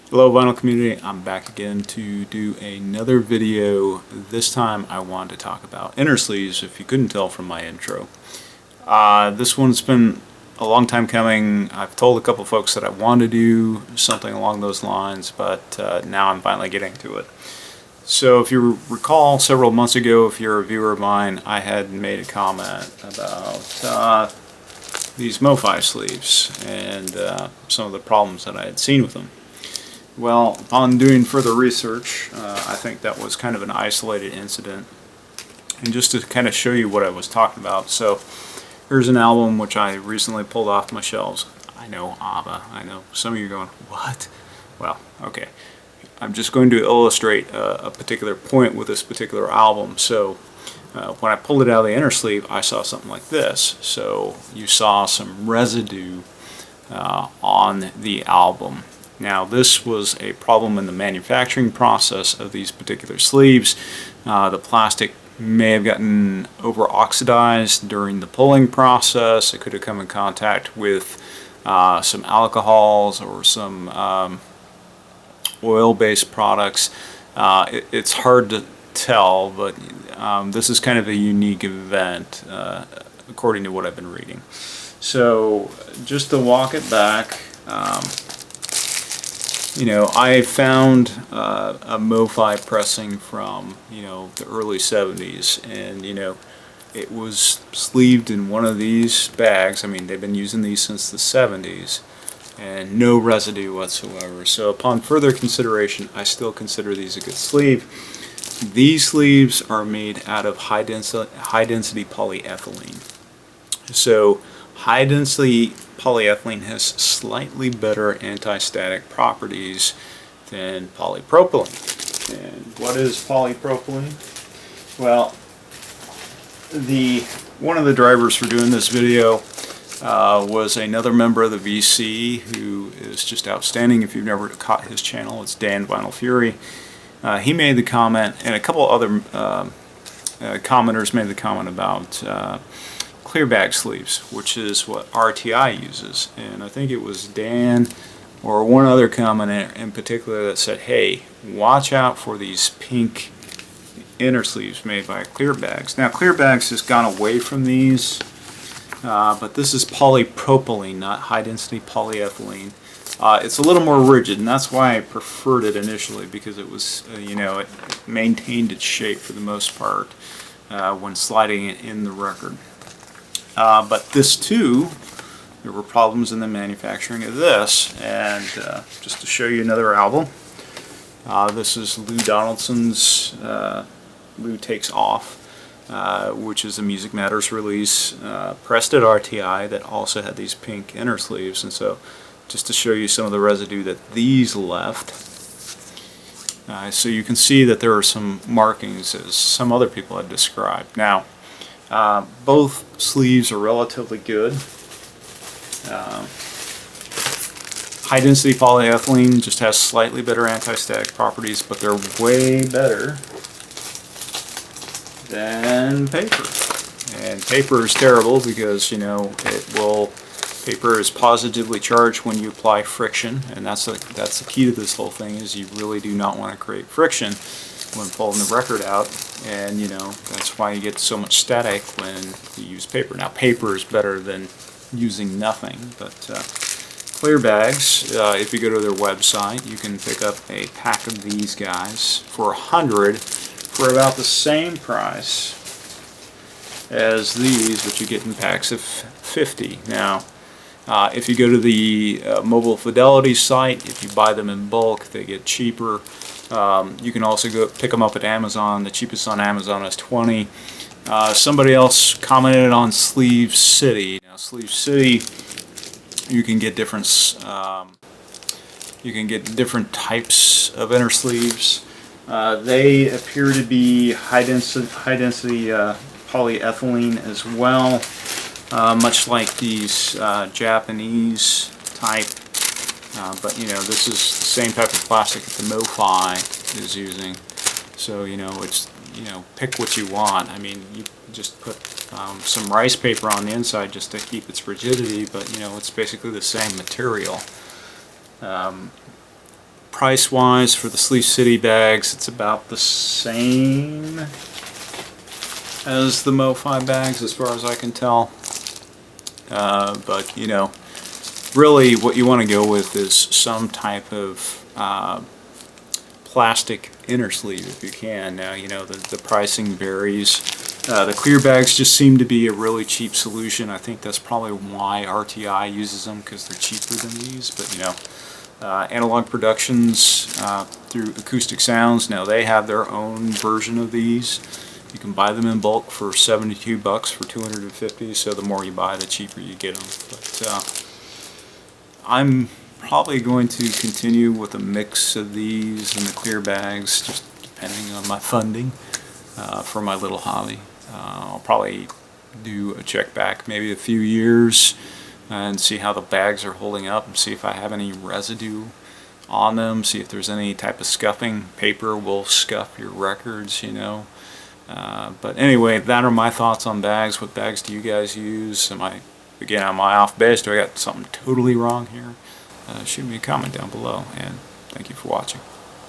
Hello vinyl community, I'm back again to do another video. This time I want to talk about inner sleeves, if you couldn't tell from my intro. This one's been a long time coming. I've told a couple folks that I want to do something along those lines, but now I'm finally getting to it. So if you recall, several months ago, if you're a viewer of mine, I had made a comment about these MoFi sleeves and some of the problems that I had seen with them. Well, upon doing further research, I think that was kind of an isolated incident. And just to kind of show you what I was talking about, so here's an album which I recently pulled off my shelves. I know, ABBA. I know some of you are going, what? Well, okay. I'm just going to illustrate a particular point with this particular album. So when I pulled it out of the inner sleeve, I saw something like this. So you saw some residue on the album. Now this was a problem in the manufacturing process of these particular sleeves. The plastic may have gotten over-oxidized during the pulling process. It could have come in contact with some alcohols or some oil-based products. It's hard to tell, but this is kind of a unique event according to what I've been reading. So just to walk it back, you know, I found a MoFi pressing from, you know, the early 70s, and, you know, it was sleeved in one of these bags. I mean, they've been using these since the 70s, and no residue whatsoever. So upon further consideration, I still consider these a good sleeve. These sleeves are made out of high density polyethylene. So high density polyethylene has slightly better anti-static properties than polypropylene. And what is polypropylene? Well, one of the drivers for doing this video was another member of the VC who is just outstanding. If you've never caught his channel, it's Dan Vinyl Fury. He made the comment, and a couple other commenters made the comment about clear bag sleeves, which is what RTI uses. And I think it was Dan or one other commenter in particular that said, hey, watch out for these pink inner sleeves made by Clear Bags. Now Clear Bags has gone away from these, but this is polypropylene, not high density polyethylene. It's a little more rigid, and that's why I preferred it initially, because it was, you know, it maintained its shape for the most part when sliding it in the record. But this too, there were problems in the manufacturing of this, and just to show you another album, this is Lou Donaldson's Lou Takes Off, which is a Music Matters release, pressed at RTI, that also had these pink inner sleeves. And so just to show you some of the residue that these left, so you can see that there are some markings as some other people had described. Now both sleeves are relatively good. High density polyethylene just has slightly better anti-static properties, but they're way better than paper. And paper is terrible because, you know, paper is positively charged when you apply friction, and that's the key to this whole thing, is you really do not want to create friction when pulling the record out, and, you know, that's why you get so much static when you use paper. Now paper is better than using nothing, but Clear Bags, if you go to their website, you can pick up a pack of these guys for 100 for about the same price as these, which you get in packs of 50. Now if you go to the Mobile Fidelity site, if you buy them in bulk, they get cheaper. You can also go pick them up at Amazon. The cheapest on Amazon is 20. Somebody else commented on Sleeve City. Now Sleeve City, you can get different types of inner sleeves. They appear to be high density polyethylene as well, much like these Japanese type. But, you know, this is the same type of plastic that the MoFi is using. So, you know, it's, you know, pick what you want. I mean, you just put some rice paper on the inside just to keep its rigidity, but, you know, it's basically the same material. price-wise for the Sleeve City bags, it's about the same as the MoFi bags as far as I can tell. But you know, really what you want to go with is some type of plastic inner sleeve if you can. Now, you know, the pricing varies. The clear bags just seem to be a really cheap solution. I think that's probably why RTI uses them, because they're cheaper than these. But you know, Analog Productions through Acoustic Sounds, now they have their own version of these. You can buy them in bulk for $72 for 250, so the more you buy, the cheaper you get them. But I'm probably going to continue with a mix of these and the clear bags, just depending on my funding for my little hobby. I'll probably do a check back maybe a few years and see how the bags are holding up and see if I have any residue on them, see if there's any type of scuffing. Paper will scuff your records, you know. But anyway, that are my thoughts on bags. What bags do you guys use? Am I off base? Do I got something totally wrong here? Shoot me a comment down below, and thank you for watching.